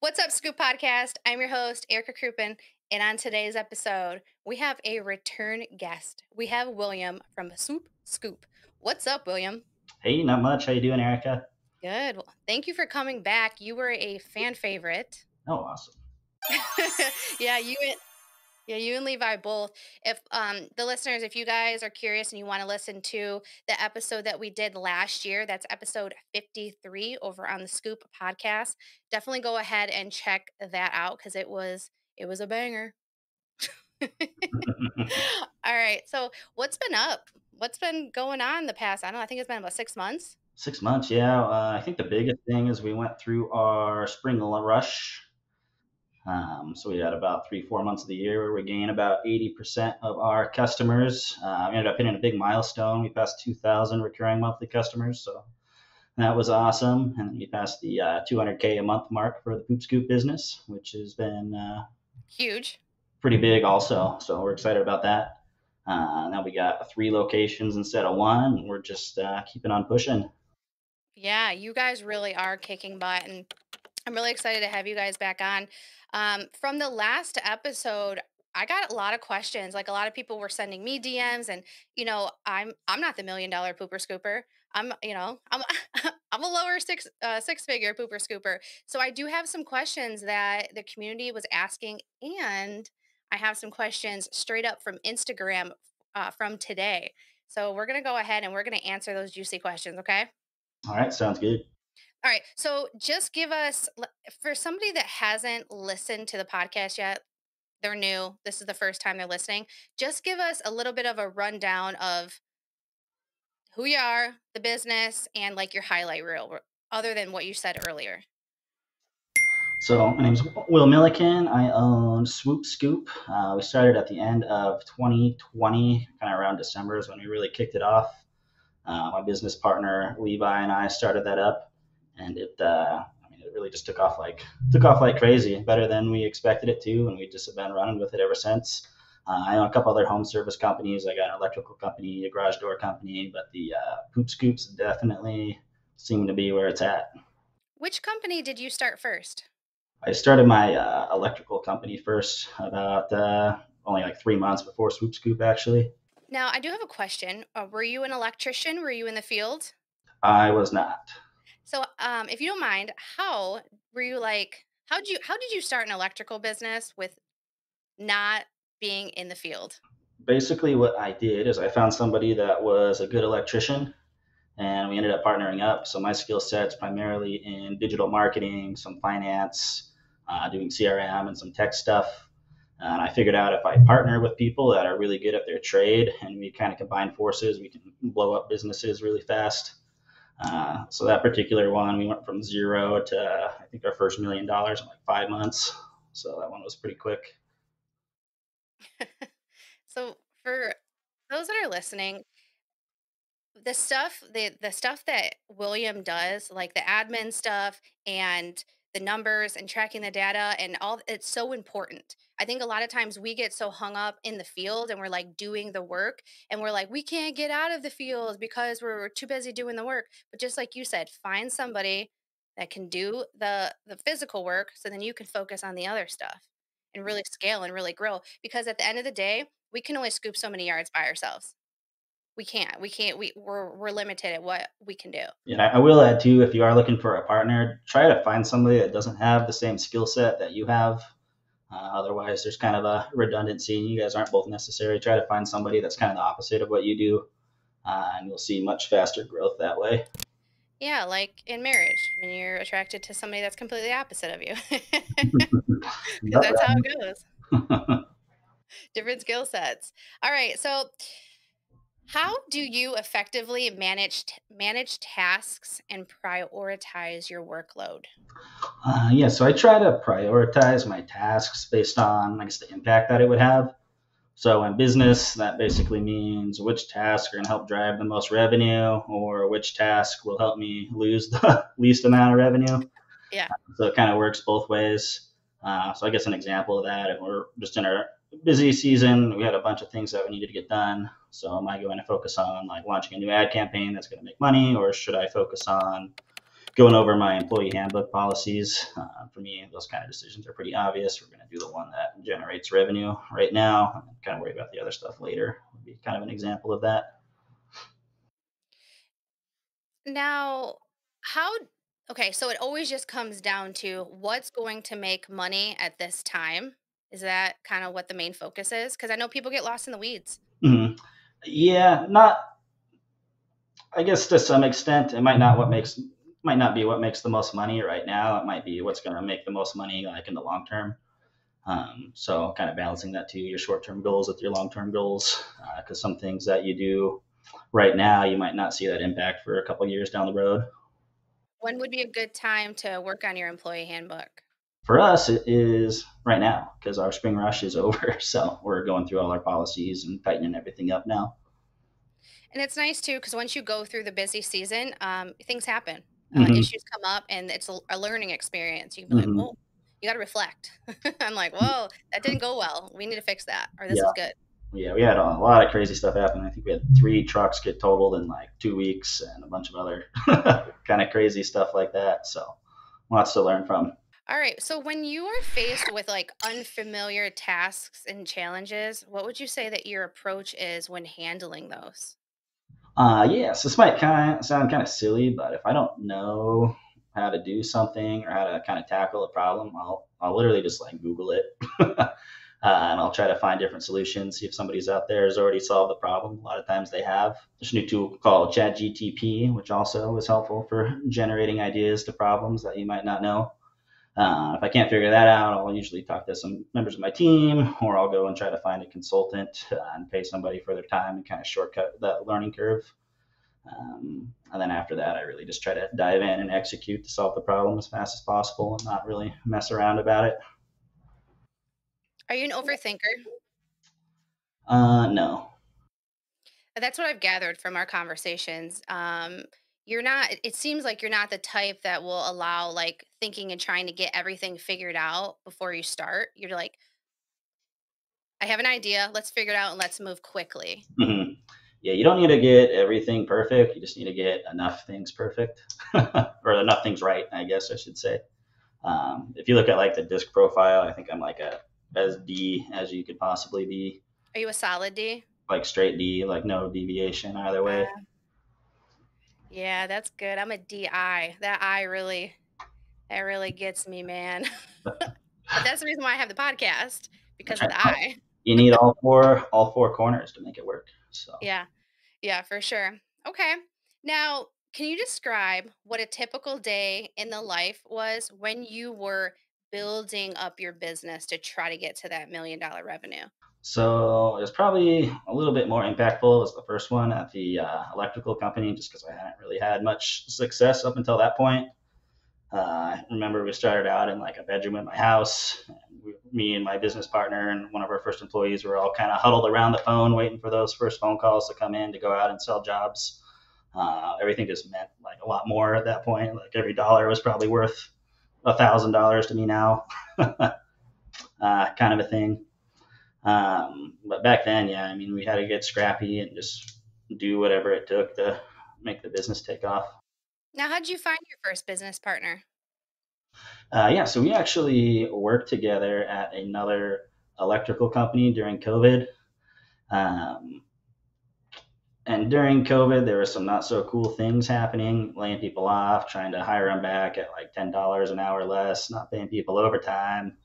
What's up, Scoop Podcast? I'm your host, Erica Krupin, and on today's episode, we have a return guest. We have William from Swoop Scoop. What's up, William? Hey, not much. How you doing, Erica? Good. Well, thank you for coming back. You were a fan favorite. Oh, awesome. yeah, you and Levi both. If the listeners, if you guys are curious and you want to listen to the episode that we did last year, that's episode 53 over on the Scoop podcast. Definitely go ahead and check that out because it was a banger. All right. So what's been up? What's been going on the past? I don't know. I think it's been about 6 months. 6 months, yeah. I think the biggest thing is we went through our spring rush. So we had about 3, 4 months of the year where we gained about 80% of our customers. We ended up hitting a big milestone. We passed 2,000 recurring monthly customers, so that was awesome. And we passed the 200K a month mark for the Poop Scoop business, which has been Huge. pretty big also. So we're excited about that. Now we got 3 locations instead of one. We're just keeping on pushing. Yeah, you guys really are kicking butt, and I'm really excited to have you guys back on. From the last episode, I got a lot of questions. Like a lot of people were sending me DMs, and I'm not the $1 million pooper scooper. I'm I'm a lower six figure pooper scooper. So I do have some questions that the community was asking, and I have some questions straight up from Instagram from today. So we're gonna go ahead and we're gonna answer those juicy questions. Okay. All right, sounds good. All right. So just give us, for somebody that hasn't listened to the podcast yet, they're new, this is the first time they're listening. Just give us a little bit of a rundown of who you are, the business, and like your highlight reel, other than what you said earlier. So my name's Will Milliken. I own Swoop Scoop. We started at the end of 2020, kind of around December is when we really kicked it off. My business partner Levi and I started that up, and it really just took off like crazy, better than we expected it to, and we just have been running with it ever since. I own a couple other home service companies. I got an electrical company, a garage door company, but the Poop Scoops definitely seem to be where it's at. Which company did you start first? I started my electrical company first, about only like 3 months before Swoop Scoop, actually. Now, I do have a question. Were you an electrician? Were you in the field? I was not. So, if you don't mind, how were you like? How did you start an electrical business with not being in the field? Basically, what I did is I found somebody that was a good electrician, and we ended up partnering up. So my skill set's primarily in digital marketing, some finance, doing CRM, and some tech stuff. And I figured out if I partner with people that are really good at their trade and we kind of combine forces, we can blow up businesses really fast. So that particular one, we went from zero to I think our first $1 million in like 5 months. So that one was pretty quick. So, for those that are listening, the stuff that William does, like the admin stuff and the numbers and tracking the data and all, it's so important. I think a lot of times we get so hung up in the field and we're like doing the work and we're like we can't get out of the field because we're too busy doing the work. But just like you said, find somebody that can do the physical work so then you can focus on the other stuff and really scale and really grow, because at the end of the day, we can only scoop so many yards by ourselves. We're limited at what we can do. And I will add too, if you are looking for a partner, try to find somebody that doesn't have the same skill set that you have. Otherwise, there's kind of a redundancy. You guys aren't both necessary. Try to find somebody that's kind of the opposite of what you do, and you'll see much faster growth that way. Yeah, like in marriage, when you're attracted to somebody that's completely opposite of you. Because Yep. that's how it goes. Different skill sets. All right, so how do you effectively manage tasks and prioritize your workload? Yeah, so I try to prioritize my tasks based on, I guess, the impact that it would have. So in business, that basically means which tasks are going to help drive the most revenue, or which task will help me lose the least amount of revenue. Yeah. So it kind of works both ways. So I guess an example of that, if we're just in our busy season, we had a bunch of things that we needed to get done. So am I going to focus on like launching a new ad campaign that's going to make money, or should I focus on going over my employee handbook policies. For me, those kind of decisions are pretty obvious. We're going to do the one that generates revenue right now. I'm kind of worried about the other stuff later. Would be kind of an example of that. Now, how okay, so it always just comes down to what's going to make money at this time. Is that kind of what the main focus is? Because I know people get lost in the weeds. Mhm. Yeah, not. I guess to some extent, it might not be what makes the most money right now. It might be what's going to make the most money like in the long term. So kind of balancing that to your short term goals with your long term goals, because some things that you do right now, you might not see that impact for a couple years down the road. When would be a good time to work on your employee handbook? For us, it is right now because our spring rush is over. So we're going through all our policies and tightening everything up now. And it's nice too, because once you go through the busy season, things happen. Hmm. Issues come up, and it's a learning experience. You can be like, Hmm. "Well, you got to reflect." I'm like, "Whoa, that didn't go well. We need to fix that, or this Yeah. was good." Yeah, we had a lot of crazy stuff happen. I think we had 3 trucks get totaled in like 2 weeks and a bunch of other kind of crazy stuff like that. So lots to learn from. All right. So when you are faced with like unfamiliar tasks and challenges, what would you say that your approach is when handling those? Yeah, so this might kind of sound kind of silly, but if I don't know how to do something or how to kind of tackle a problem, I'll literally just like Google it, and I'll try to find different solutions. See if somebody's out there has already solved the problem. A lot of times they have. There's a new tool called ChatGTP, which also is helpful for generating ideas to problems that you might not know. If I can't figure that out, I'll usually talk to some members of my team, or I'll go and try to find a consultant and pay somebody for their time and kind of shortcut that learning curve. And then after that, I really just try to dive in and execute to solve the problem as fast as possible and not really mess around about it. Are you an overthinker? No. That's what I've gathered from our conversations. You're not, it seems like you're not the type that will allow like thinking and trying to get everything figured out before you start. You're like, I have an idea. Let's figure it out and let's move quickly. Hmm. Yeah, you don't need to get everything perfect. You just need to get enough things perfect, or enough things right, I guess I should say. If you look at like the disc profile, I think I'm like a as D as you could possibly be, Are you a solid D? like straight D, like no deviation either way. Yeah, that's good. I'm a DI. That I really that really gets me, man. But that's the reason why I have the podcast because That's of right. the I. You need all four corners to make it work. So. Yeah. Yeah, for sure. Okay. Now, can you describe what a typical day in the life was when you were building up your business to try to get to that $1 million revenue? So it was probably a little bit more impactful. It was the first one at the electrical company, just because I hadn't really had much success up until that point. I remember we started out in like a bedroom in my house. And me and my business partner and one of our first employees were all kind of huddled around the phone, waiting for those first phone calls to come in to go out and sell jobs. Everything just meant like a lot more at that point. Like every dollar was probably worth $1,000 to me now, kind of a thing. But back then, yeah, I mean, we had to get scrappy and just do whatever it took to make the business take off. Now, how'd you find your first business partner? Yeah, so we actually worked together at another electrical company during COVID. Um, and during COVID, there were some not so cool things happening, laying people off, trying to hire them back at like $10 an hour less, not paying people overtime,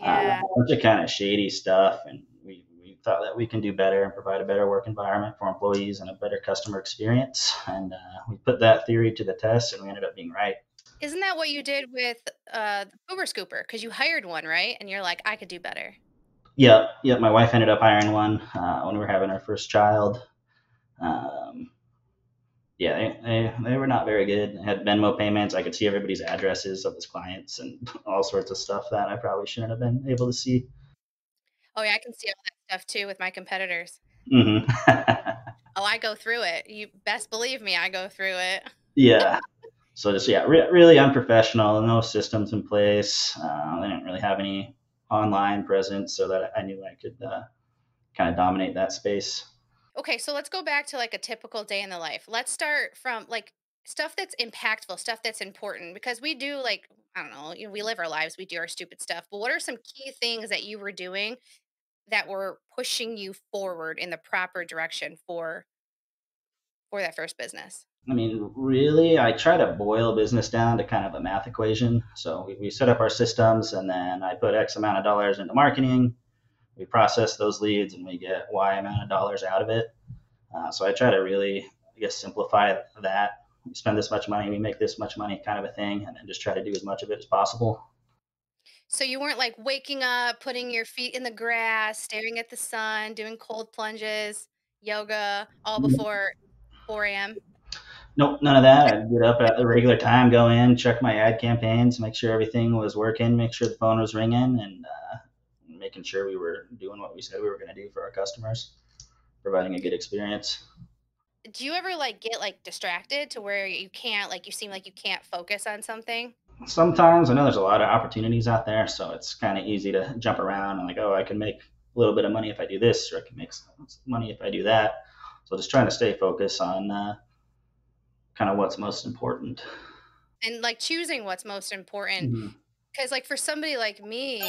a Yeah. bunch of kind of shady stuff. And we thought that we can do better and provide a better work environment for employees and a better customer experience. And we put that theory to the test, and we ended up being right. Isn't that what you did with the Uber Scooper? Because you hired one, right? And you're like, I could do better. Yep, yep. My wife ended up hiring one when we were having our first child. Um, yeah, they were not very good. They had Venmo payments. I could see everybody's addresses of his clients and all sorts of stuff that I probably shouldn't have been able to see. Oh, yeah, I can see all that stuff too with my competitors. Hmm. Oh, I go through it. You best believe me, I go through it. Yeah. So just yeah, really unprofessional. No systems in place. They didn't really have any online presence, so that I knew I could kind of dominate that space. Okay, so let's go back to like a typical day in the life. Let's start from like stuff that's impactful, stuff that's important because we do like I don't know, we live our lives, we do our stupid stuff. But what are some key things that you were doing that were pushing you forward in the proper direction for that first business? I mean, really, I try to boil business down to kind of a math equation. So we set up our systems, and then I put X amount of dollars into marketing. We process those leads, and we get Y amount of dollars out of it. So I try to really, I guess, simplify that. We spend this much money, we make this much money, kind of a thing, and then just try to do as much of it as possible. So you weren't like waking up, putting your feet in the grass, staring at the sun, doing cold plunges, yoga, all before 4 a.m. Nope, none of that. I'd get up at the regular time, go in, check my ad campaigns, make sure everything was working, make sure the phone was ringing, and making sure we were doing what we said we were going to do for our customers, providing a good experience. Do you ever like get like distracted to where you can't like you seem like you can't focus on something? Sometimes I know there's a lot of opportunities out there, so it's kind of easy to jump around and like, oh, I can make a little bit of money if I do this, or I can make some money if I do that. So just trying to stay focused on kind of what's most important. And like choosing what's most important. Mm-hmm. Because like for somebody like me,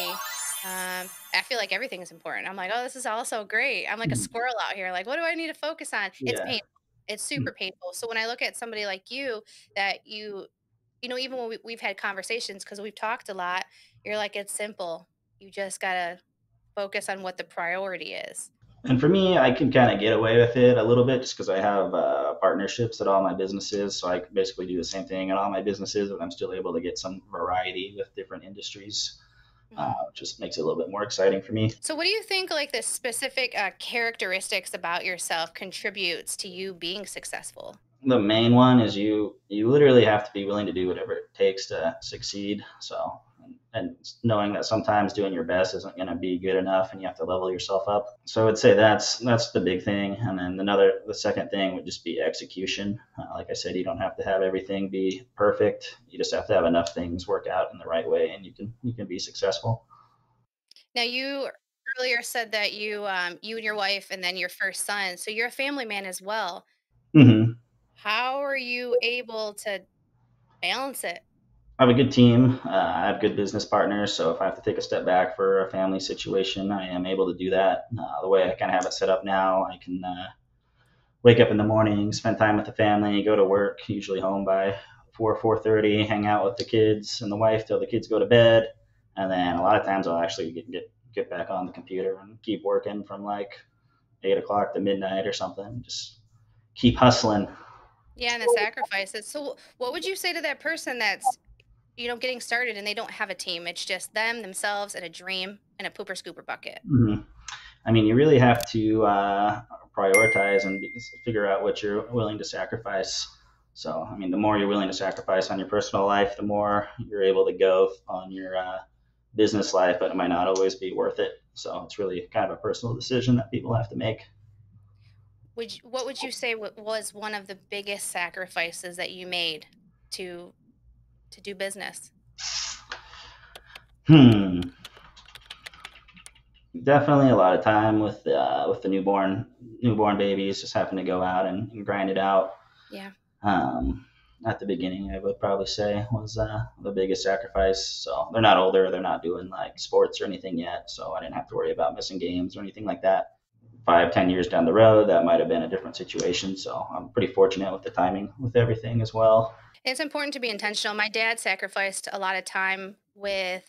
I feel like everything is important. I'm like, oh, this is also great. I'm like a Mm-hmm. squirrel out here. Like, what do I need to focus on? It's Yeah. painful. It's super painful. So when I look at somebody like you, that even when we've had conversations because we've talked a lot, you're like, it's simple. You just gotta focus on what the priority is. And for me, I can kind of get away with it a little bit just because I have partnerships at all my businesses. So I can basically do the same thing at all my businesses, but I'm still able to get some variety with different industries. Mhm. Just makes it a little bit more exciting for me. So, what do you think, like the specific characteristics about yourself, contributes to you being successful? The main one is you literally have to be willing to do whatever it takes to succeed. So and knowing that sometimes doing your best isn't going to be good enough and you have to level yourself up. So I'd say that's the big thing. And then the second thing would just be execution. Like I said, you don't have to have everything be perfect. You just have to have enough things work out in the right way, and you can be successful. Now, you earlier said that you and your wife, and then your first son. So you're a family man as well. Mm-hmm. How are you able to balance it? I have a good team. I have good business partners. So if I have to take a step back for a family situation, I am able to do that. The way I kind of have it set up now, I can wake up in the morning, spend time with the family, go to work, usually home by 4:30, hang out with the kids and the wife till the kids go to bed, and then a lot of times I'll actually get back on the computer and keep working from like 8 o'clock to midnight or something. Just keep hustling. Yeah, and the sacrifices. So, what would you say to that person that's getting started and they don't have a team? It's just them, themselves, and a dream and a pooper scooper bucket. Mm-hmm. I mean, you really have to prioritize and figure out what you're willing to sacrifice. So, I mean, the more you're willing to sacrifice on your personal life, the more you're able to go on your business life, but it might not always be worth it. So, it's really kind of a personal decision that people have to make. What would you say was one of the biggest sacrifices that you made to do business? Hmm. Definitely a lot of time with the newborn babies, just having to go out and grind it out. Yeah. Um, at the beginning, I would probably say was the biggest sacrifice. So they're not older, they're not doing like sports or anything yet, so I didn't have to worry about missing games or anything like that. 5, 10 years down the road, that might have been a different situation. So I'm pretty fortunate with the timing with everything as well. It's important to be intentional. My dad sacrificed a lot of time with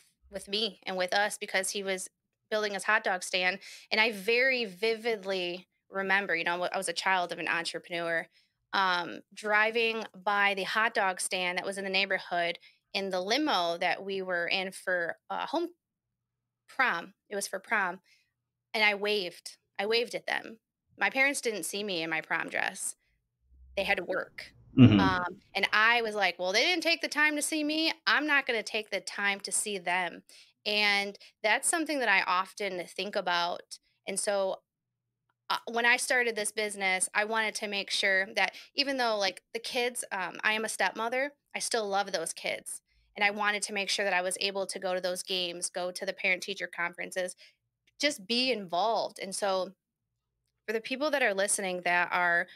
me and with us because he was building his hot dog stand, and I very vividly remember, I was a child of an entrepreneur, driving by the hot dog stand that was in the neighborhood in the limo that we were in for home prom. It was for prom, and I waved. I waved at them. My parents didn't see me in my prom dress. They had to work. Hmm. And I was like, "Well, they didn't take the time to see me. I'm not gonna take the time to see them." And that's something that I often think about. And so, when I started this business, I wanted to make sure that even though, like, the kids, I am a stepmother, I still love those kids. And I wanted to make sure that I was able to go to those games, go to the parent-teacher conferences, just be involved. And so, for the people that are listening that are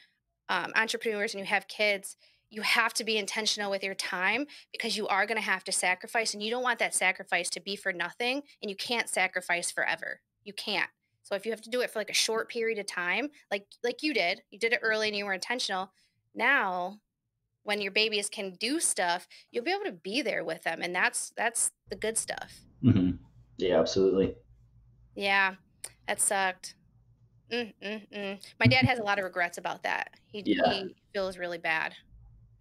entrepreneurs and you have kids, you have to be intentional with your time because you are going to have to sacrifice, and you don't want that sacrifice to be for nothing, and you can't sacrifice forever. You can't. So if you have to do it for like a short period of time, like you did it early and you were intentional. Now, when your babies can do stuff, you'll be able to be there with them, and that's the good stuff. Hmm. Yeah, absolutely. Yeah, that sucked. My dad has a lot of regrets about that. Yeah, He feels really bad.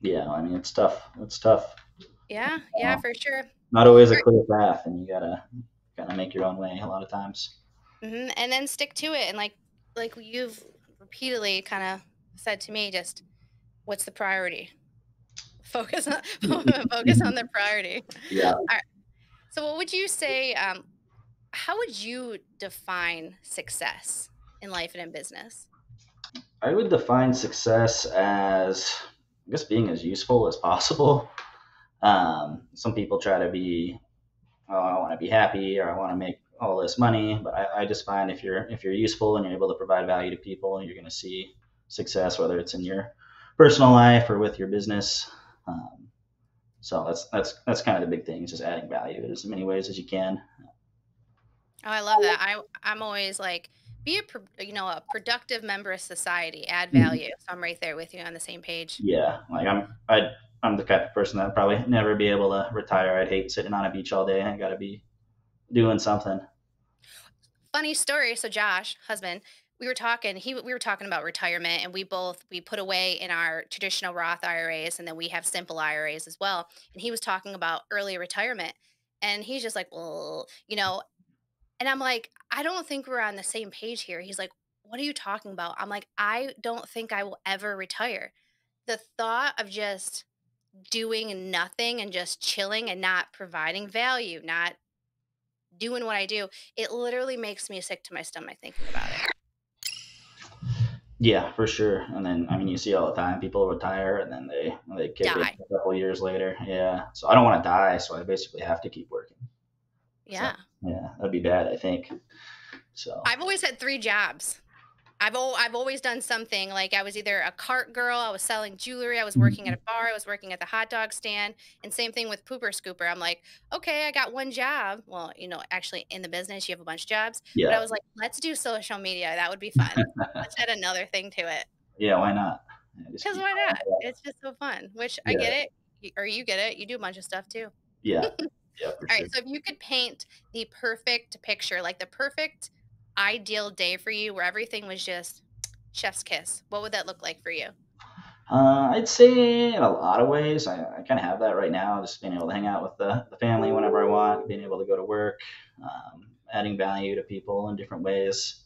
yeah. I mean, it's tough. It's tough. Yeah, yeah, for sure. Not always a clear path, and you gotta kind of make your own way a lot of times. And then stick to it, and like you've repeatedly kind of said to me, just what's the priority? Focus on focus on the priority. Yeah, All right. So, what would you say? How would you define success in life and in business? I would define success as, I guess, being as useful as possible. Some people try to be, oh, I want to be happy or I want to make all this money, but I just find if you're useful and you're able to provide value to people, you're going to see success, whether it's in your personal life or with your business. Um, so that's kind of the big thing, is just adding value in as many ways as you can. Oh, I love that. I'm always like, be a productive member of society, add Mhm. value. So I'm right there with you on the same page. Yeah, like I'm the type of person that would probably never be able to retire. I'd hate sitting on a beach all day. I got to be doing something. Funny story. So Josh, husband, we were talking about retirement, and we put away in our traditional Roth IRAs, and then we have simple IRAs as well. And he was talking about early retirement. And he's just like, well, and I'm like, I don't think we're on the same page here. He's like, what are you talking about? I'm like, I don't think I will ever retire. The thought of just doing nothing and just chilling and not providing value, not doing what I do, it literally makes me sick to my stomach thinking about it. Yeah, for sure. And then I mean, you see all the time people retire and then they kick it Die. a couple years later. Yeah. So I don't want to die, so I basically have to keep working. So Yeah. yeah, that'd be bad, I think. So I've always had 3 jobs. I've always done something, like, I was either a cart girl, I was selling jewelry, I was working at a mhm. bar, I was working at the hot dog stand, and same thing with Pooper Scooper. I'm like, "Okay, I got 1 job." Well, actually, in the business, you have a bunch of jobs, but I Yeah, was like, "Let's do social media, that would be fun. Let's add another thing to it." yeah. Why not? Yeah, just 'Cause keep why going. not? It's just so fun, which I Yeah, get it, or you get it, you do a bunch of stuff too. yeah, yeah, for Alright, sure. so if you could paint the perfect picture, like the perfect ideal day for you where everything was just chef's kiss, what would that look like for you? I'd say in a lot of ways, I kind of have that right now. Just being able to hang out with the family whenever I want, being able to go to work, adding value to people in different ways.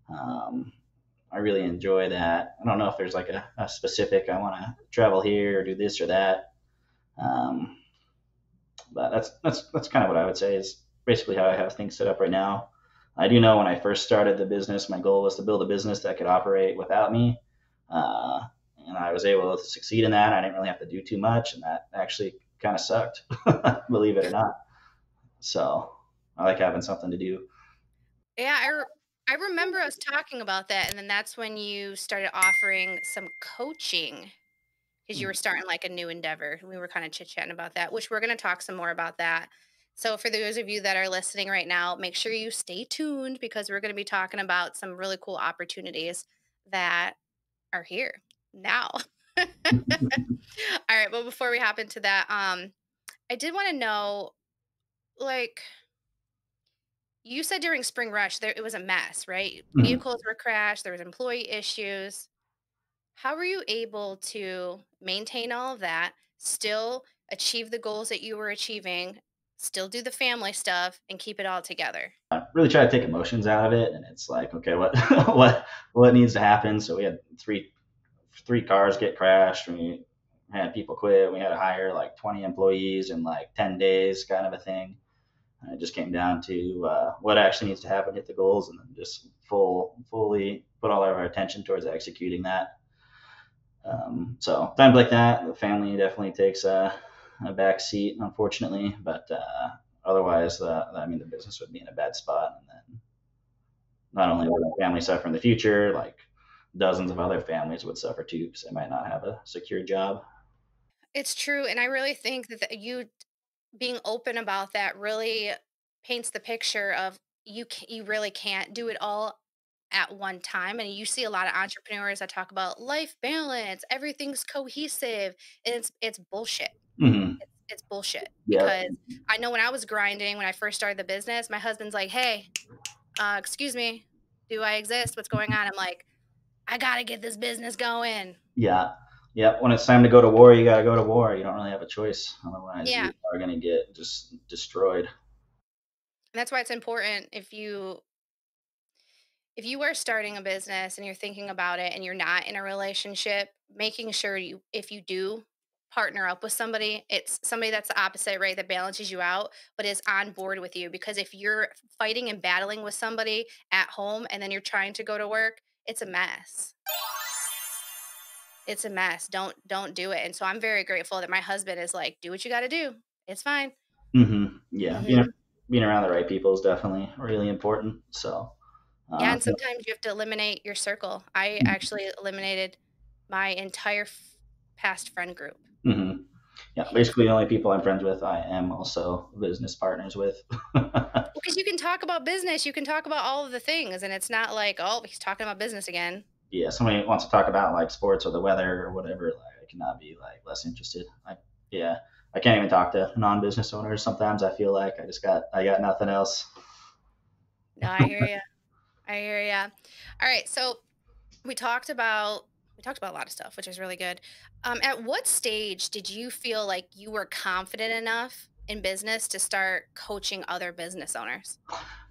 Um, I really enjoy that. I don't know if there's like a specific, I want to travel here or do this or that. Um, but that's kind of what I would say is basically how I have things set up right now. I do know when I first started the business, my goal was to build a business that could operate without me. Uh, and I was able to succeed in that. I didn't really have to do too much, and that actually kind of sucked, believe it or not. So I like having something to do. Yeah, I remember us talking about that, and then that's when you started offering some coaching because you were starting like a new endeavor. We were kind of chit-chatting about that, which we're going to talk some more about that. So for those of you that are listening right now, make sure you stay tuned because we're going to be talking about some really cool opportunities that are here now. All right, well before we hop into that, I did want to know, like, you said during spring rush there it was a mess, right? Mhm. Vehicles were crashed, there was employee issues. How were you able to maintain all of that, still achieve the goals that you were achieving, still do the family stuff, and keep it all together? I really try to take emotions out of it, and it's like, okay, what what needs to happen? So we had three cars get crashed. We had people quit. We had to hire like 20 employees in like 10 days, kind of a thing. And it just came down to what actually needs to happen to hit the goals, and then just fully put all of our attention towards executing that. So times like that, the family definitely takes a back seat, unfortunately. But otherwise, I mean, the business would be in a bad spot, and then not only would the family suffer in the future, like dozens of other families would suffer too because they might not have a secure job. It's true, and I really think that you being open about that really paints the picture of you really can't do it all at one time, and you see a lot of entrepreneurs that talk about life balance, everything's cohesive, and it's bullshit. Hmm. It's bullshit Yep. because I know when I was grinding when I first started the business, my husband's like, "Hey, excuse me, do I exist? What's going on?" I'm like, "I gotta get this business going." Yeah. Yep. When it's time to go to war, you got to go to war. You don't really have a choice. Otherwise, Yeah, you are going to get just destroyed. and that's why it's important if you are starting a business and you're thinking about it and you're not in a relationship, making sure you, if you do partner up with somebody, it's somebody that's the opposite, right? That balances you out, but is on board with you. Because if you're fighting and battling with somebody at home and then you're trying to go to work, it's a mess. It's a mess. Don't do it. And so I'm very grateful that my husband is like, do what you got to do. It's fine. Yeah. Hmm. Being around the right people is definitely really important. So, Yeah, uh, and sometimes you have to eliminate your circle. I actually eliminated my entire past friend group. mhm. Yeah. Because Basically, the only people I'm friends with, I am also business partners with. you can talk about business, you can talk about all of the things, and it's not like, "Oh, he's talking about business again." Yeah. Somebody wants to talk about like sports or the weather or whatever. Like, I cannot be like less interested. Yeah. I can't even talk to non-business owners. Sometimes I feel like I got nothing else. No, I hear you. I hear you. Alright, so we talked about we talked about a lot of stuff, which is really good. At what stage did you feel like you were confident enough in business to start coaching other business owners?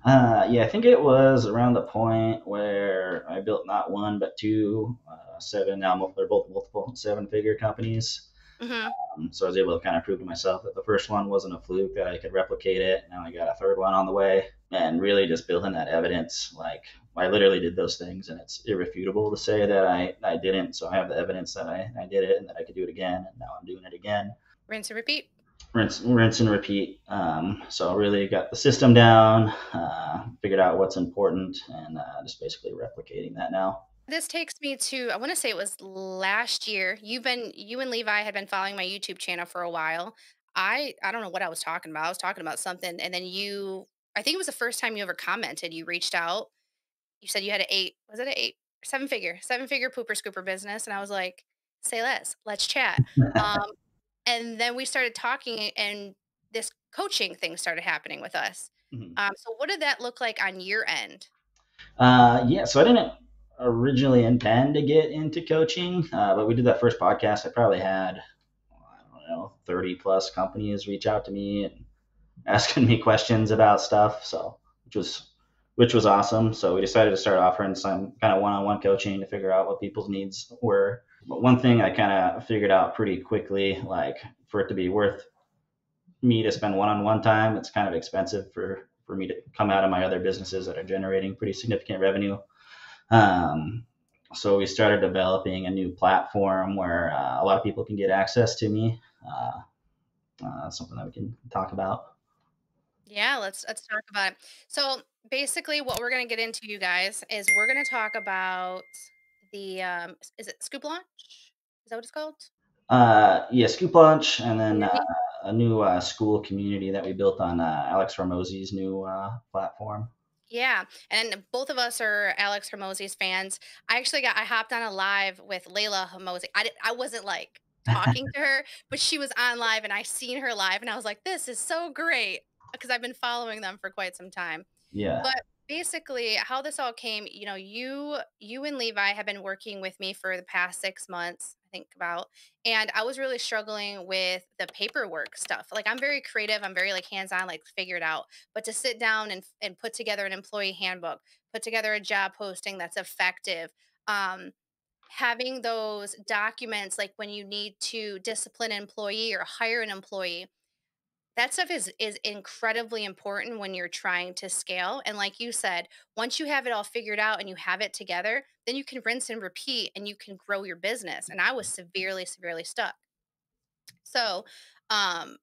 Yeah, I think it was around the point where I built not one but two, seven. Now they're both multiple seven-figure companies. Mhm. So I was able to kind of prove to myself that the first one wasn't a fluke, that I could replicate it. Now I got a third one on the way, and really just building that evidence. Like I literally did those things, and it's irrefutable to say that I didn't. So I have the evidence that I did it and that I could do it again, and now I'm doing it again. Rinse and repeat. Rinse and repeat. So I really got the system down, figured out what's important, and just basically replicating that now. This takes me to I wanna say it was last year. You and Levi had been following my YouTube channel for a while. I don't know what I was talking about. I was talking about something, and then I think it was the first time you ever commented, you reached out. You said you had a 8 was it a 8 seven-figure pooper scooper business, and I was like, "Say less. Let's chat." Um, and then we started talking, and this coaching thing started happening with us. Mhm. So what did that look like on your end? Yeah, so I didn't originally intend to get into coaching, but we did that first podcast. I probably had, I don't know, 30 plus companies reach out to me and asking me questions about stuff. So, which was, which was awesome. So we decided to start offering some kind of one-on-one coaching to figure out what people's needs were. But one thing I kind of figured out pretty quickly, like for it to be worth me to spend one-on-one time, it's kind of expensive for me to come out of my other businesses that are generating pretty significant revenue. Um, so we started developing a new platform where a lot of people can get access to me. That's something that we can talk about. Yeah, let's talk about it. So basically, what we're gonna get into, you guys, is we're gonna talk about the is it Scoop Launch? Is that what it's called? Yeah, Scoop Lunch, and then Community? a new school community that we built on Alex Hormozzi's new platform. Yeah, and both of us are Alex Hermosi's fans. I hopped on a live with Layla Hermosi. I wasn't like talking to her, but she was on live and I seen her live and I was like, this is so great because I've been following them for quite some time. Yeah. But basically, how this all came, you and Levi have been working with me for the past 6 months, I think about, and I was really struggling with the paperwork stuff. Like I'm very creative, I'm very like hands-on, like figure it out. But to sit down and put together an employee handbook, put together a job posting that's effective, um, having those documents like when you need to discipline an employee or hire an employee, that stuff is incredibly important when you're trying to scale, and like you said, once you have it all figured out and you have it together, then you can rinse and repeat and you can grow your business, and I was severely stuck. So, um,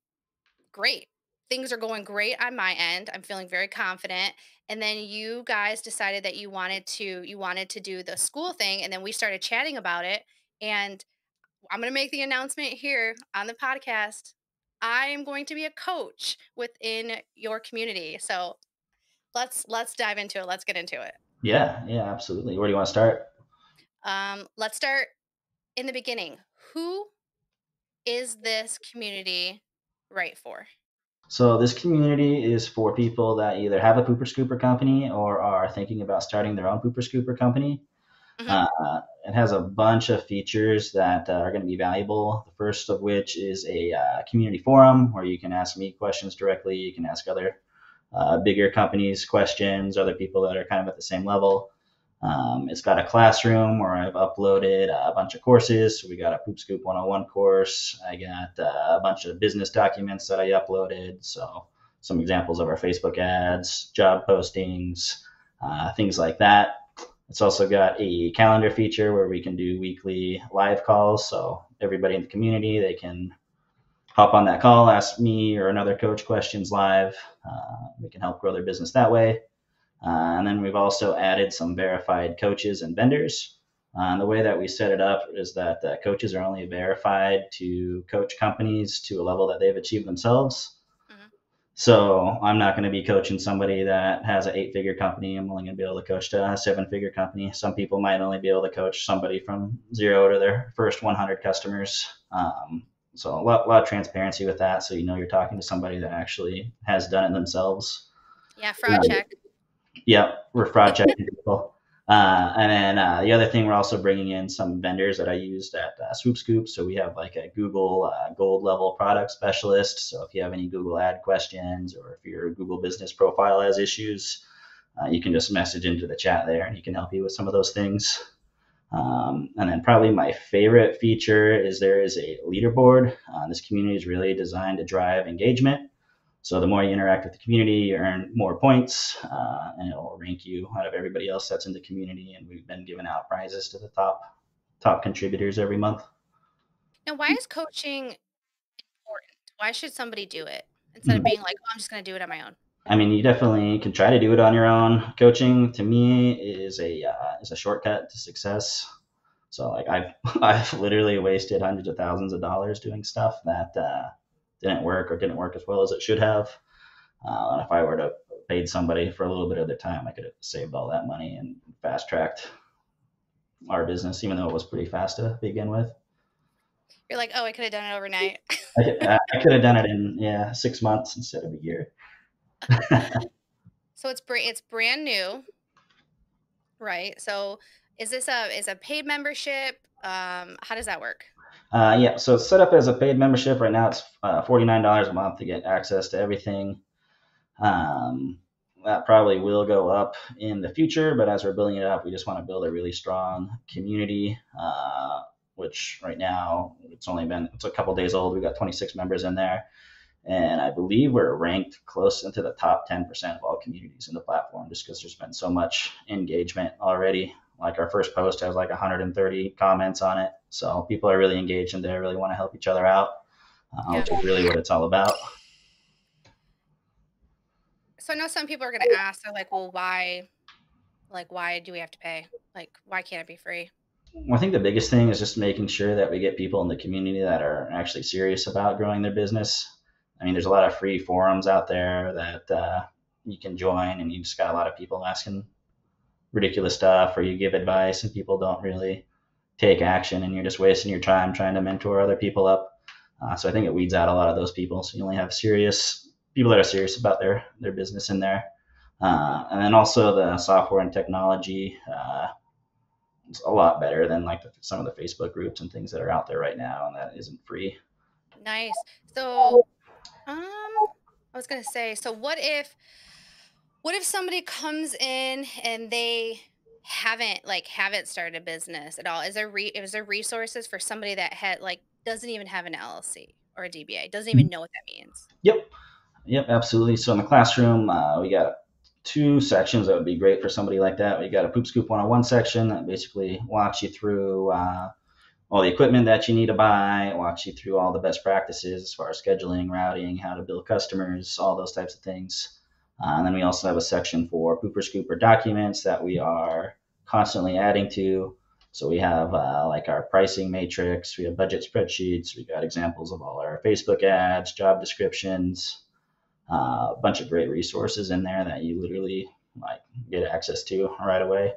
great. Things are going great on my end. I'm feeling very confident, and then you guys decided that you wanted to do the school thing, and then we started chatting about it, and I'm going to make the announcement here on the podcast. I am going to be a coach within your community. So let's dive into it. Let's get into it. Yeah, yeah, absolutely. Where do you want to start? Let's start in the beginning. Who is this community right for? So this community is for people that either have a pooper scooper company or are thinking about starting their own pooper scooper company. Hmm. It has a bunch of features that are going to be valuable. The first of which is a community forum where you can ask me questions directly. You can ask other bigger companies questions, other people that are kind of at the same level. It's got a classroom where I've uploaded a bunch of courses. So we got a Poop Scoop 101 course. I got a bunch of business documents that I uploaded. So some examples of our Facebook ads, job postings, things like that. It's also got a calendar feature where we can do weekly live calls. So everybody in the community, they can hop on that call, ask me or another coach questions live. We can help grow their business that way. And then we've also added some verified coaches and vendors. The way that we set it up is that coaches are only verified to coach companies to a level that they've achieved themselves. Hmm. So I'm not going to be coaching somebody that has an 8-figure company. I'm only going to be able to coach to a 7-figure company. Some people might only be able to coach somebody from zero to their first 100 customers. So a lot of transparency with that. So you know you're talking to somebody that actually has done it themselves. Yeah, fraud check. Yeah, we're fraud checking people. And then the other thing, we're also bringing in some vendors that I used at Swoop Scoop. So we have like a Google gold level product specialist. So if you have any Google ad questions or if your Google business profile has issues, you can just message into the chat there and he can help you with some of those things. And then probably my favorite feature is there is a leaderboard. This community is really designed to drive engagement. So the more you interact with the community, you earn more points, and it will rank you out of everybody else that's in the community. And we've been giving out prizes to the top contributors every month. Now, why is coaching important? Why should somebody do it instead of Mhm. being like, oh, I'm just going to do it on my own? I mean, you definitely can try to do it on your own. Coaching to me is a shortcut to success. So like I've literally wasted hundreds of thousands of dollars doing stuff that didn't work or didn't work as well as it should have. And if I were to paid somebody for a little bit of their time, I could have saved all that money and fast tracked our business, even though it was pretty fast to begin with. You're like, oh, I could have done it overnight. I could have done it in 6 months instead of a year. So it's brand new, right? So is a paid membership? How does that work? Yeah, so it's set up as a paid membership right now. It's $49 a month to get access to everything. Um, that probably will go up in the future, but as we're building it up, we just want to build a really strong community. Which right now it's a couple days old. We've got 26 members in there, and I believe we're ranked close into the top 10% of all communities in the platform, just because there's been so much engagement already. Like our first post has like 130 comments on it, so people are really engaged in there, really want to help each other out, Yeah. which is really what it's all about. So I know some people are going to ask, they're like, well, why? Like, why do we have to pay? Like, why can't it be free? Well, I think the biggest thing is just making sure that we get people in the community that are actually serious about growing their business. I mean, there's a lot of free forums out there that you can join, and you just got a lot of people asking ridiculous stuff, or you give advice and people don't really take action, and you're just wasting your time trying to mentor other people up. So I think it weeds out a lot of those people. So you only have serious people that are serious about their business in there. And then also the software and technology. It's a lot better than like some of the Facebook groups and things that are out there right now, and that isn't free. Nice. So, I was going to say, so what if somebody comes in and they haven't started a business at all? Is there resources for somebody that doesn't even have an LLC or a DBA, doesn't even know what that means? Yep, yep, absolutely. So in the classroom, we got two sections that would be great for somebody like that. We got a Poop Scoop 101 section that basically walks you through all the equipment that you need to buy, walks you through all the best practices as far as scheduling, routing, how to build customers, all those types of things. And then we also have a section for Pooper Scooper documents that we are constantly adding to. So we have like our pricing matrix, we have budget spreadsheets, we got examples of all our Facebook ads, job descriptions, a bunch of great resources in there that you literally like get access to right away.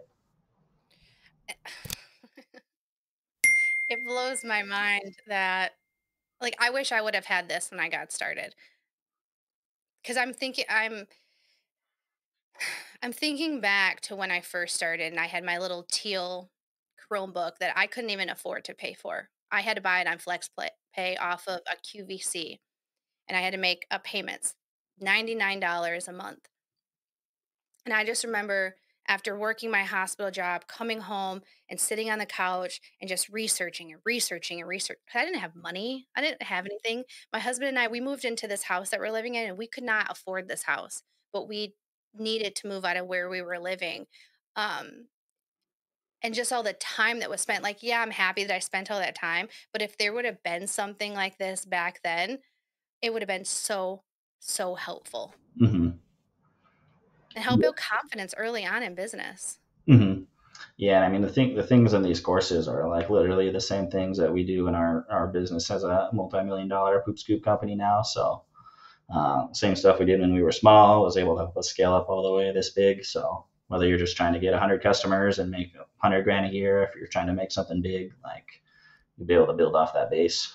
It blows my mind that like I wish I would have had this when I got started. Cuz I'm thinking back to when I first started and I had my little teal Chromebook that I couldn't even afford to pay for. I had to buy it on Pay off of a QVC and I had to make a payments, $99 a month. And I just remember after working my hospital job, coming home and sitting on the couch and just researching and researching and research. I didn't have money. I didn't have anything. My husband and I, we moved into this house that we're living in, and we could not afford this house, but we needed to move out of where we were living. Um, and just all the time that was spent, like, yeah, I'm happy that I spent all that time. But if there would have been something like this back then, it would have been so, so helpful Mm-hmm. and help build confidence early on in business. Mm-hmm. Yeah, I mean the things in these courses are like literally the same things that we do in our business as a multi-million-dollar poop scoop company now. So same stuff we did when we were small was able to help us scale up all the way this big. So whether you're just trying to get 100 customers and make 100 grand a year, if you're trying to make something big, like you'll be able to build off that base.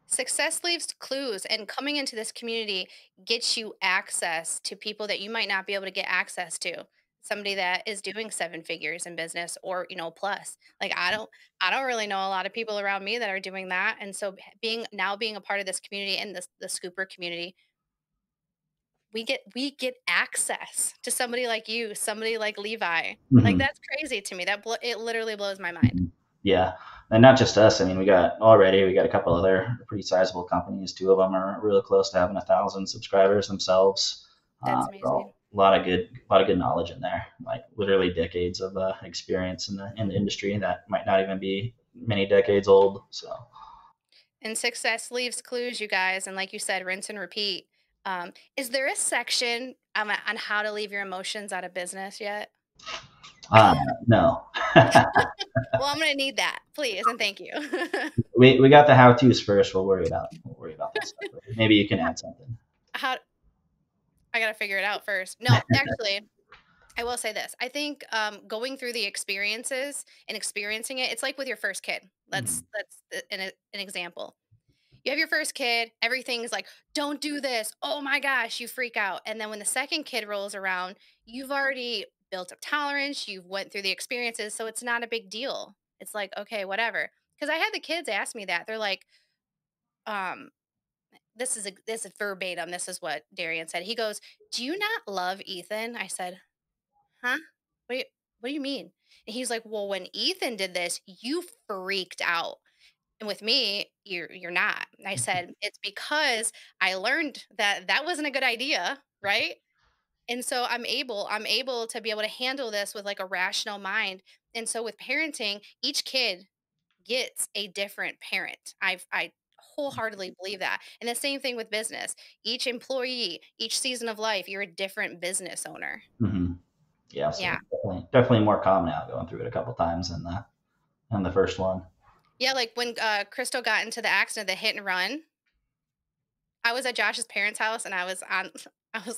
Success leaves clues, and coming into this community gets you access to people that you might not be able to get access to. Somebody that is doing seven figures in business or, plus. Like I don't really know a lot of people around me that are doing that. And so being a part of this community and the scooper community, we get access to somebody like you, somebody like Levi. Like Mm-hmm. that's crazy to me. It literally blows my mind. Yeah, and not just us. I mean, we got a couple other pretty sizable companies. Two of them are really close to having 1,000 subscribers themselves. That's So amazing. a lot of good knowledge in there. Like literally decades of experience in the industry that might not even be many decades old. So And success leaves clues, you guys. And like you said, rinse and repeat. Is there a section on how to leave your emotions out of business yet? uh, no, Well, I'm going to need that, please. And thank you. we got the how tos first. We'll worry about that stuff later. Maybe you can add something. how I got to figure it out first. No, actually, I will say this. I think going through the experiences and experiencing it, it's like with your first kid. Mhm. An example. You have your first kid, everything's like, "Don't do this." Oh my gosh, you freak out. And then when the second kid rolls around, you've already built up tolerance, you've went through the experiences, so it's not a big deal. It's like, "Okay, whatever." Cuz I had the kids ask me that. They're like, um this is verbatim. This is what Darian said. He goes, "Do you not love Ethan?" I said, "Huh? What do you, what do you mean?" And he's like, "Well, when Ethan did this, you freaked out." And with me, you're not. And I said, "It's because I learned that that wasn't a good idea, right?" And so I'm able to be able to handle this with like a rational mind. And so with parenting, each kid gets a different parent. I wholeheartedly believe that. And the same thing with business. Each employee, each season of life, you're a different business owner. Mm-hmm. Yeah, so Yeah. definitely more calm now going through it a couple times than the first one. Yeah, like when Crystal got into the accident, the hit and run, I was at Josh's parents' house and I was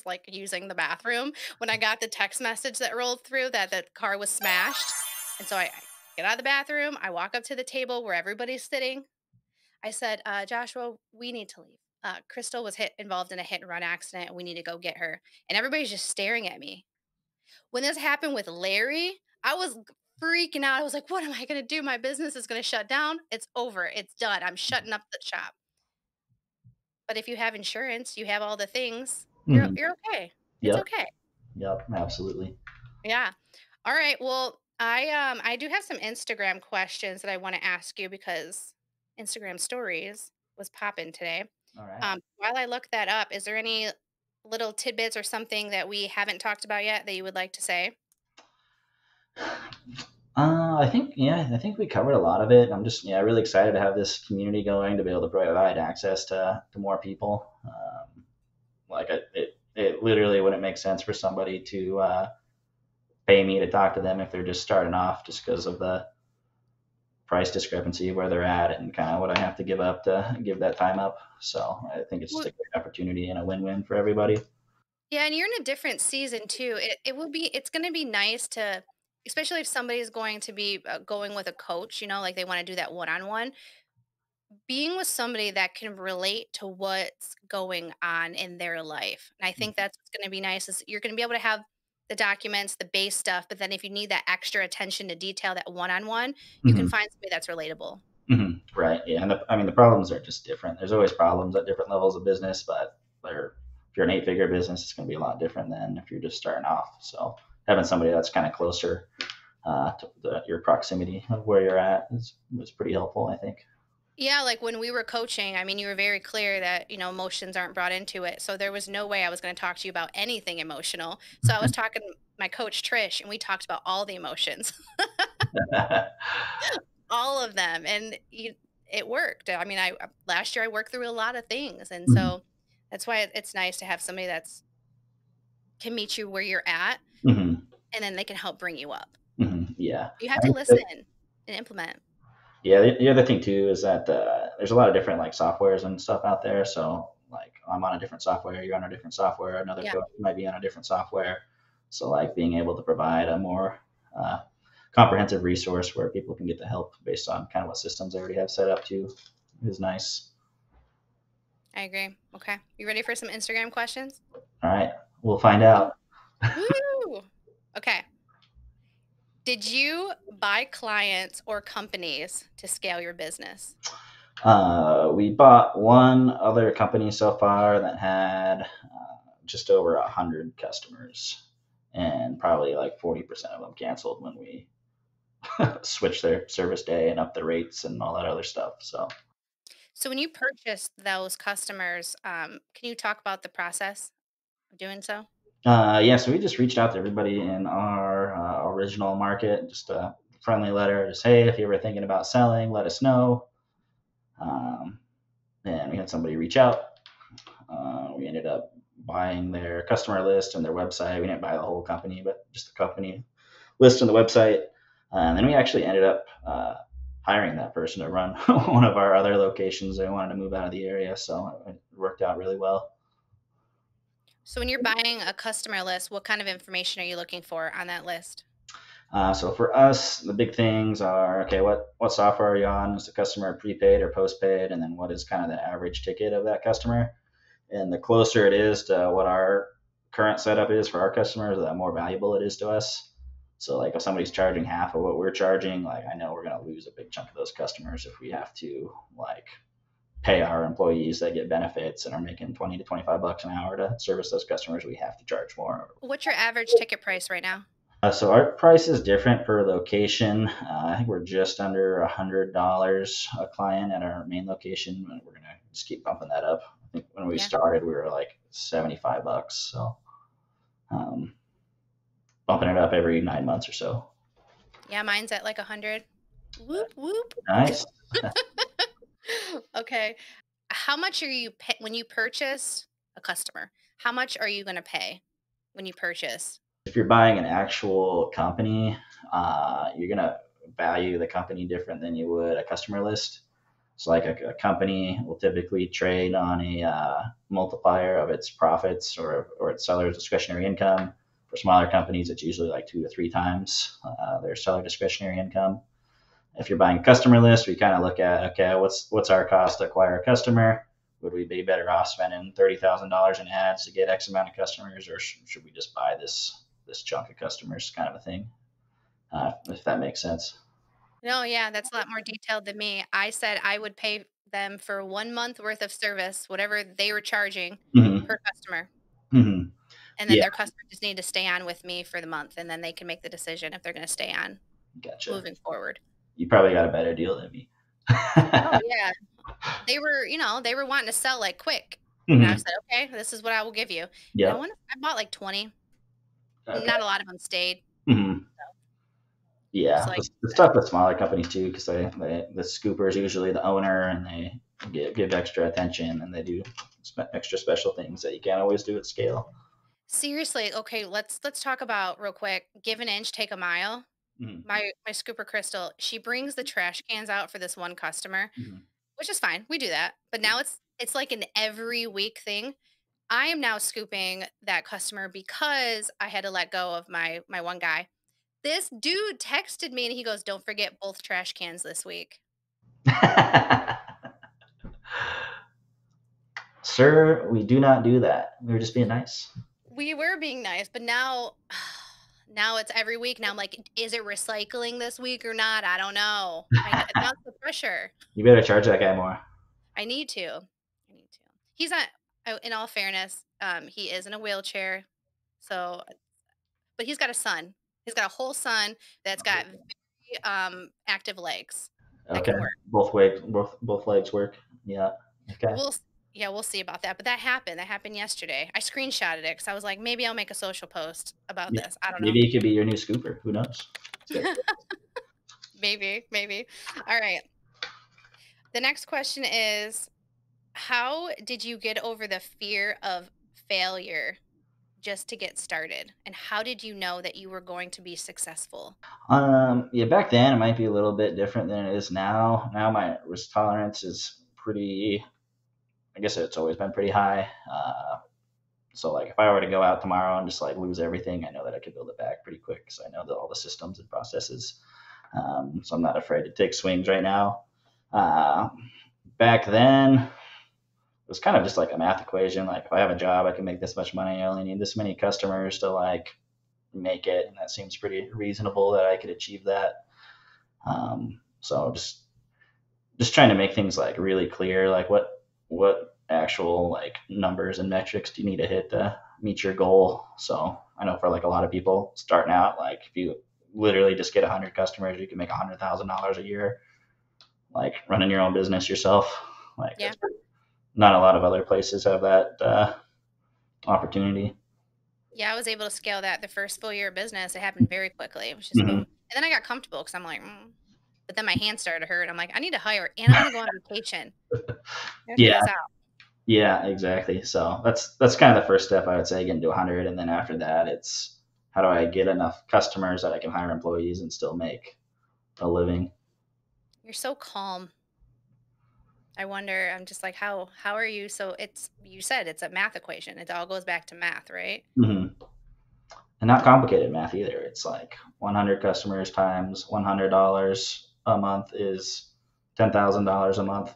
like using the bathroom when I got the text message that rolled through that the car was smashed. And so I get out of the bathroom, I walk up to the table where everybody's sitting. I said, Joshua, we need to leave. Crystal was involved in a hit and run accident and we need to go get her. And everybody's just staring at me. When this happened with Larry, I was freaking out. I was like, what am I going to do? My business is going to shut down. It's over. It's done. I'm shutting up the shop. But if you have insurance, you have all the things, you're Mm-hmm. you're okay. It's Yep. okay. Yep. Absolutely. Yeah. All right. Well, I do have some Instagram questions that I want to ask you because Instagram stories was popping today. All right. While I look that up, is there any little tidbits or something that we haven't talked about yet that you would like to say? I think we covered a lot of it. I'm just really excited to have this community going to be able to provide access to more people. It literally wouldn't make sense for somebody to pay me to talk to them if they're just starting off, just because of price discrepancy where they're at and kind of what I have to give up to give that time up. So I think it's just Well, a great opportunity and a win-win for everybody. yeah, and you're in a different season too. It's going to be nice to, especially if somebody's going to be going with a coach, like they want to do that one-on-one, being with somebody that can relate to what's going on in their life. And I think that's what's going to be nice is you're going to be able to have the documents, the base stuff, but then if you need that extra attention to detail, that one-on-one, you can Hmm. find somebody that's relatable. Hmm. Right. Yeah. And I mean, the problems are just different. There's always problems at different levels of business, but if you're an eight-figure business, it's going to be a lot different than if you're just starting off. So having somebody that's kind of closer to your proximity of where you're at is pretty helpful, I think. Yeah, like when we were coaching, I mean, you were very clear that, emotions aren't brought into it. So there was no way I was going to talk to you about anything emotional. So I was talking to my coach Trish and we talked about all the emotions, all of them. And it worked. I mean, last year I worked through a lot of things. And Hmm. so that's why it's nice to have somebody that's can meet you where you're at Hmm. and then they can help bring you up. Hmm. Yeah. You have I to think listen and implement. yeah, the other thing too is that there's a lot of different like softwares and stuff out there. So like I'm on a different software, you're on a different software, another Yeah. coach might be on a different software. So like being able to provide a more comprehensive resource where people can get the help based on kind of what systems they already have set up too is nice. I agree. Okay. You ready for some Instagram questions? All right, we'll find out. Woo! Okay. Did you buy clients or companies to scale your business? We bought one other company so far that had just over 100 customers, and probably like 40% of them canceled when we switch their service day and up the rates and all that other stuff. So, So when you purchased those customers, can you talk about the process of doing so? yeah, so we just reached out to everybody in our original market, just a friendly letter, just hey, if you're ever thinking about selling, let us know. Um, and we had somebody reach out. We ended up buying their customer list and their website. We didn't buy the whole company, but just the company list on the website. And then we actually ended up hiring that person to run one of our other locations. They wanted to move out of the area, so it worked out really well. So when you're buying a customer list, what kind of information are you looking for on that list? So for us, the big things are okay. What software are you on? Is the customer prepaid or postpaid? And then what is kind of the average ticket of that customer? And the closer it is to what our current setup is for our customers, the more valuable it is to us. So like if somebody's charging half of what we're charging, like I know we're gonna lose a big chunk of those customers if we have to like pay our employees that get benefits and are making 20 to 25 bucks an hour to service those customers. We have to charge more. What's your average ticket price right now? So our price is different per location. I think we're just under $100 a client at our main location, and we're gonna just keep bumping that up. I think when we Yeah. started, we were like 75 bucks. So um, bumping it up every 9 months or so. Yeah, mine's at like 100. Whoop whoop. Nice. Okay. How much are you pay when you purchase a customer? How much are you going to pay when you purchase? If you're buying an actual company, you're gonna value the company different than you would a customer list. So, like a company will typically trade on a multiplier of its profits or its seller's discretionary income. For smaller companies, it's usually like 2 to 3 times their seller discretionary income. If you're buying a customer list, we kind of look at okay, what's our cost to acquire a customer? Would we be better off spending $30,000 in ads to get X amount of customers, or should we just buy this chunk of customers, kind of a thing? If that makes sense. No, yeah, that's a lot more detailed than me. I said I would pay them for 1 month worth of service, whatever they were charging Hmm. per customer. Hmm. And then Yeah, their customer just need to stay on with me for the month and then they can make the decision if they're going to stay on gotcha. moving forward. You probably got a better deal than me. Oh yeah. They were wanting to sell like quick. And I Hmm. said, "Okay, this is what I will give you." And Yep. I bought like 20. Okay. Not a lot of them stayed. Hmm. It was Yeah, like it's tough with smaller companies too because the scooper is usually the owner and they give extra attention and they do extra special things that you can't always do at scale. seriously, okay, let's talk about real quick, give an inch, take a mile. Mhm. My scooper Crystal, she brings the trash cans out for this one customer, Mhm. which is fine. We do that. But now it's like an every week thing. I am now scooping that customer because I had to let go of my one guy. This dude texted me and he goes, "Don't forget both trash cans this week." Sir, we do not do that. We were just being nice. We were being nice, but now now it's every week. Now I'm like, is it recycling this week or not? I don't know. Now it's the pressure. You better charge that guy more. I need to. I need to. He's not. In all fairness, he is in a wheelchair, so but he's got a son. He's got a whole son that's got very active legs that Okay. can work. Both legs work. Yeah. Okay. We'll s- yeah, we'll see about that. But that happened. That happened yesterday. I screenshotted it because I was like, maybe I'll make a social post about Yeah. this. I don't know. Maybe he could be your new scooper. Who knows? It's good. Maybe, maybe. All right. The next question is, how did you get over the fear of failure just to get started? And how did you know that you were going to be successful? Yeah, back then it might be a little bit different than it is now. Now my risk tolerance is pretty. I guess it's always been pretty high. So like if I were to go out tomorrow and just like lose everything, I know that I could build it back pretty quick because I know that all the systems and processes. So I'm not afraid to take swings right now. Uh, Back then, it was kind of just like a math equation. Like if I have a job, I can make this much money. I only need this many customers to like make it, and that seems pretty reasonable that I could achieve that. So just trying to make things like really clear, like what actual like numbers and metrics do you need to hit to meet your goal. So I know for like a lot of people starting out, like if you literally just get 100 customers, you can make $100,000 a year, like running your own business yourself. Like Yeah. that's not a lot of other places have that opportunity. Yeah, I was able to scale that the first full year of business. It happened very quickly. It was just boom. Hmm. And then I got comfortable because I'm like, but then my hands started to hurt. I'm like, I need to hire and I want to go on vacation. I gotta figure Yeah, this out. yeah, exactly. So that's kind of the first step I would say, getting to 100, and then after that, it's how do I get enough customers that I can hire employees and still make a living. You're so calm. I wonder, I'm just like, how are you so it's you said it's a math equation. It all goes back to math, right? Hmm. And not complicated math either. It's like 100 customers times $100 a month is $10,000 a month.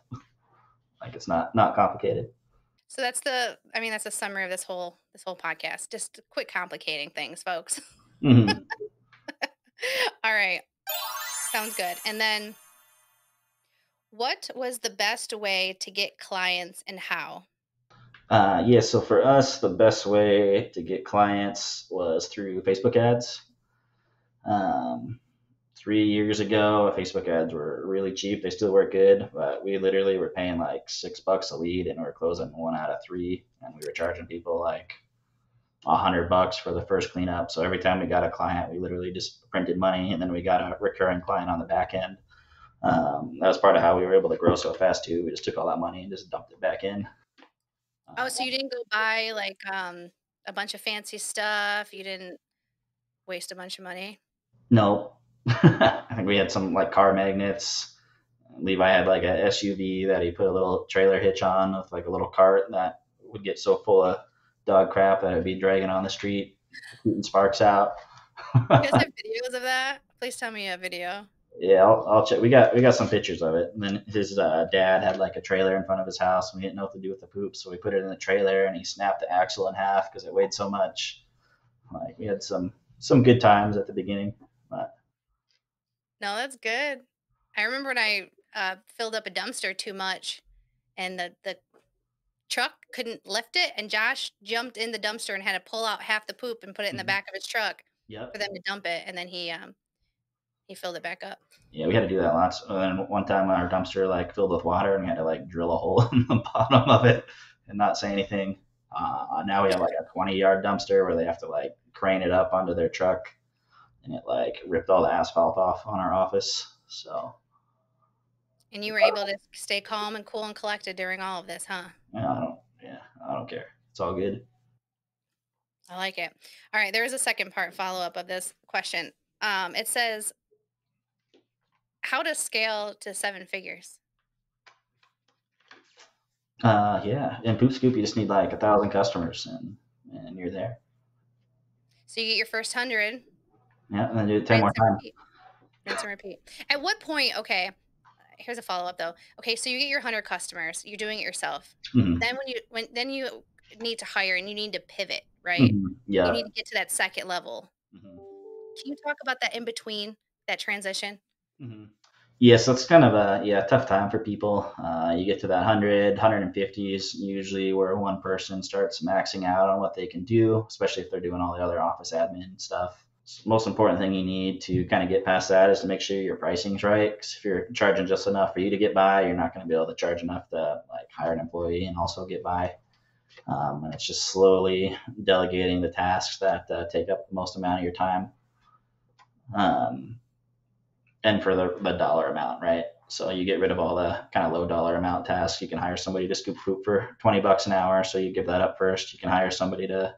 Like it's not complicated. So I mean, that's a summary of this whole podcast. Just quit complicating things, folks. Hmm. All right. Sounds good. And then what was the best way to get clients and how? Yeah, so for us, the best way to get clients was through Facebook ads. Um, 3 years ago, Facebook ads were really cheap. They still work good, but we literally were paying like $6 a lead, and we were closing one out of three, and we were charging people like $100 for the first cleanup. So every time we got a client, we literally just printed money, and then we got a recurring client on the back end. That was part of how we were able to grow so fast too. We just took all that money and just dumped it back in. Oh, so you didn't go buy like a bunch of fancy stuff. You didn't waste a bunch of money. No, I think we had some like car magnets. Levi had like a SUV that he put a little trailer hitch on with like a little cart that would get so full of dog crap that it'd be dragging on the street, shooting sparks out. You guys have videos of that? Please tell me a video. Yeah, I'll check. We got some pictures of it. And then his dad had like a trailer in front of his house, and we didn't know what to do with the poop, so we put it in the trailer, and he snapped the axle in half because it weighed so much. Like we had some good times at the beginning. But No, that's good. I remember when I filled up a dumpster too much and the truck couldn't lift it and Josh jumped in the dumpster and had to pull out half the poop and put it in the mhm. back of his truck for Yep. them to dump it and then he filled it back up. Yeah, we had to do that lots. And then one time our dumpster like filled with water, and we had to like drill a hole in the bottom of it and not say anything. Now we have like a 20-yard dumpster where they have to like crane it up onto their truck, and it like ripped all the asphalt off on our office. So And you were able to stay calm and cool and collected during all of this, huh? I don't care. It's all good. I like it. All right, there is a second part follow up of this question. It says how to scale to seven figures. Yeah, in Poop Scoop, you just need like 1,000 customers, and you're there. So you get your first 100, Yeah, and then do it 10 rinse more and times. repeat. Rinse and repeat. At what point, okay, here's a follow-up though. Okay, so you get your 100 customers, you're doing it yourself. Hmm. Then you need to hire and you need to pivot, right? Hmm. You Yeah. need to get to that second level. Hmm. Can you talk about that in between, that transition? Hmm. Yeah, so it's kind of a tough time for people. You get to that 150 is usually where one person starts maxing out on what they can do, especially if they're doing all the other office admin stuff. Most important thing you need to kind of get past that is to make sure your pricing's right. Because if you're charging just enough for you to get by, you're not going to be able to charge enough to like hire an employee and also get by. And it's just slowly delegating the tasks that take up the most amount of your time. Um, and for the dollar amount, right? So you get rid of all the kind of low dollar amount tasks. You can hire somebody to scoop fruit for $20 an hour. So you give that up first. You can hire somebody to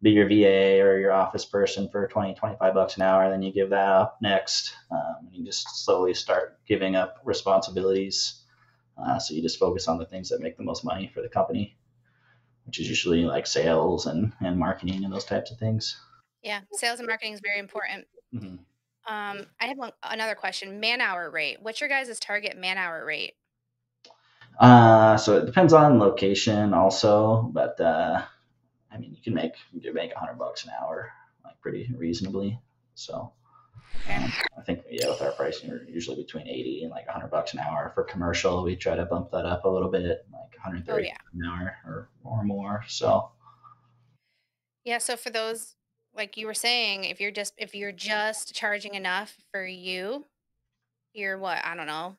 be your VA or your office person for 20, $25 an hour. Then you give that up next. You just slowly start giving up responsibilities. So you just focus on the things that make the most money for the company, which is usually like sales and marketing and those types of things. Yeah, sales and marketing is very important. Mm-hmm. I have another question. Man hour rate. What's your guys' target man hour rate? So it depends on location also, but I mean, you can make $100 an hour like pretty reasonably. So Okay. I think with our pricing, we're usually between 80 and like $100 an hour for commercial. We try to bump that up a little bit, like Oh 130 yeah. an hour or more. So Yeah, so for those, like you were saying, if you're just charging enough for you, you're what? I don't know.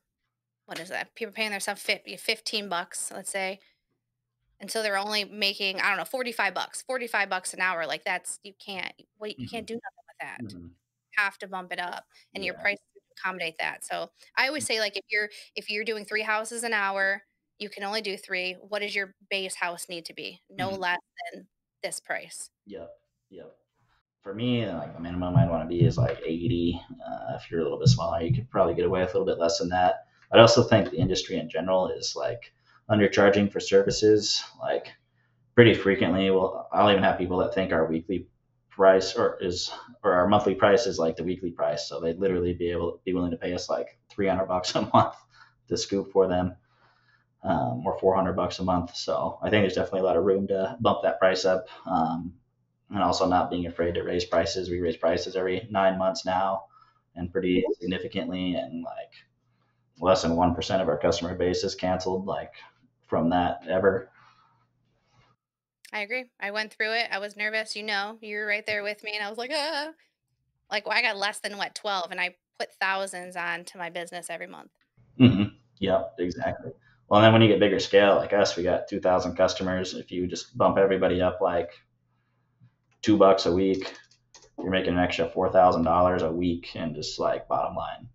What is that? People paying themselves 15 bucks, let's say. And so they're only making, I don't know, 45 bucks. 45 bucks an hour. Like that's you can't mhm, do nothing with that. mhm, Have to bump it up and your yeah, price to accommodate that. So I always say like if you're doing 3 houses an hour, you can only do 3. What does your base house need to be? No mhm, less than this price. yep, yep. For me, like the minimum I'd want to be is like 80. If you're a little bit smaller, you could probably get away with a little bit less than that. I also think the industry in general is like undercharging for services. Like pretty frequently, well, I'll even have people that think our weekly price or our monthly price is like the weekly price. So they'd literally be willing to pay us like $300 a month to scoop for them, or $400 a month. So I think there's definitely a lot of room to bump that price up. And also not being afraid to raise prices. We raise prices every 9 months now, and pretty significantly. And like less than 1% of our customer base is canceled like from that ever. I agree. I went through it. I was nervous, you were right there with me and I was like, "Ah." Like well, I got less than what 12 and I put thousands onto my business every month. Hmm. Yeah, exactly. Well, and then when you get bigger scale like us, we got 2,000 customers. If you just bump everybody up like $2 a week, you're making an extra $4,000 a week, and just like bottom line,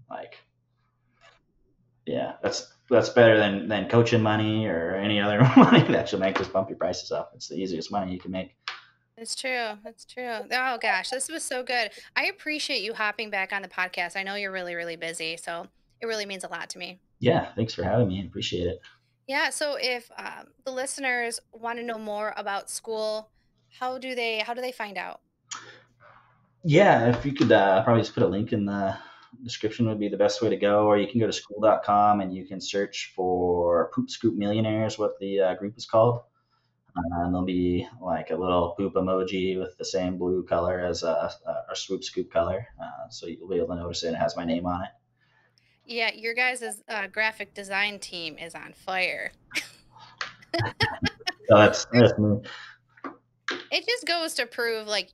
like yeah, that's better than coaching money or any other money that you'll make. Just bump your prices up. It's the easiest money you can make. It's true. It's true. Oh gosh, this was so good. I appreciate you hopping back on the podcast. I know you're really, really busy, so it really means a lot to me. Yeah, thanks for having me. I appreciate it. Yeah. So if the listeners want to know more about school, how do they find out? Yeah, if you could probably just put a link in the description would be the best way to go, or you can go to school.com and you can search for Poop Scoop Millionaires, what the group is called. And there'll be like a little poop emoji with the same blue color as our swoop scoop color. So you'll be able to notice it. It has my name on it. Yeah, your guys' graphic design team is on fire. So that's me. It just goes to prove like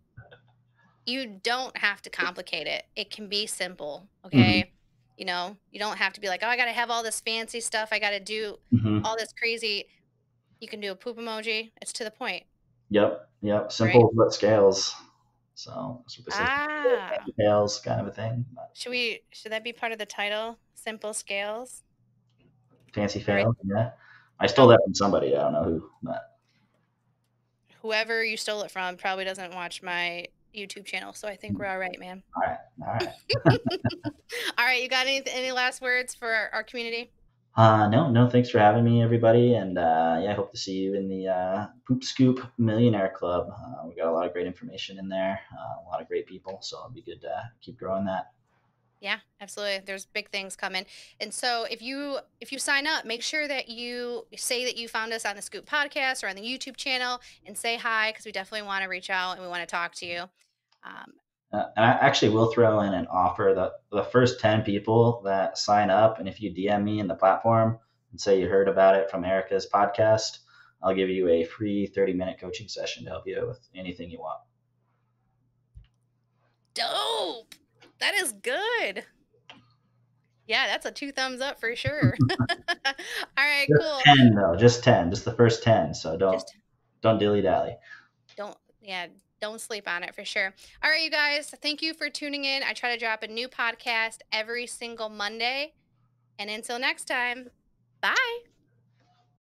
you don't have to complicate it. It can be simple, Hmm. okay? You don't have to be like, "Oh, I gotta have all this fancy stuff. I gotta do Hmm. all this crazy." You can do a poop emoji. It's to the point, Yep. Yep. right? Simple but scales. So that's what they say. Ah. Scales kind of a thing. Should that be part of the title? Simple scales? Fancy All right. fails. Yeah. I stole Oh, that from somebody. I don't know who, but whoever you stole it from probably doesn't watch my YouTube channel. So I think we're all right, man. All right. All right. All right, you got any last words for our community? No, no, thanks for having me, everybody. And yeah, I hope to see you in the Poop Scoop Millionaire Club. We got a lot of great information in there, a lot of great people. So it'll be good to keep growing that. Yeah, absolutely. There's big things coming. And so if you sign up, make sure that you say that you found us on the Scoop podcast or on the YouTube channel and say hi because we definitely want to reach out and we want to talk to you. Um, And I actually will throw in an offer that the first 10 people that sign up, and if you DM me in the platform and say you heard about it from Erica's podcast, I'll give you a free 30-minute coaching session to help you with anything you want. Dope. That is good. Yeah, that's a two thumbs up for sure. All right, Just cool. 10 though, just 10, just the first 10. So Just don't dilly dally. don't, yeah, don't sleep on it for sure. All right, you guys, thank you for tuning in. I try to drop a new podcast every single Monday. And until next time, bye.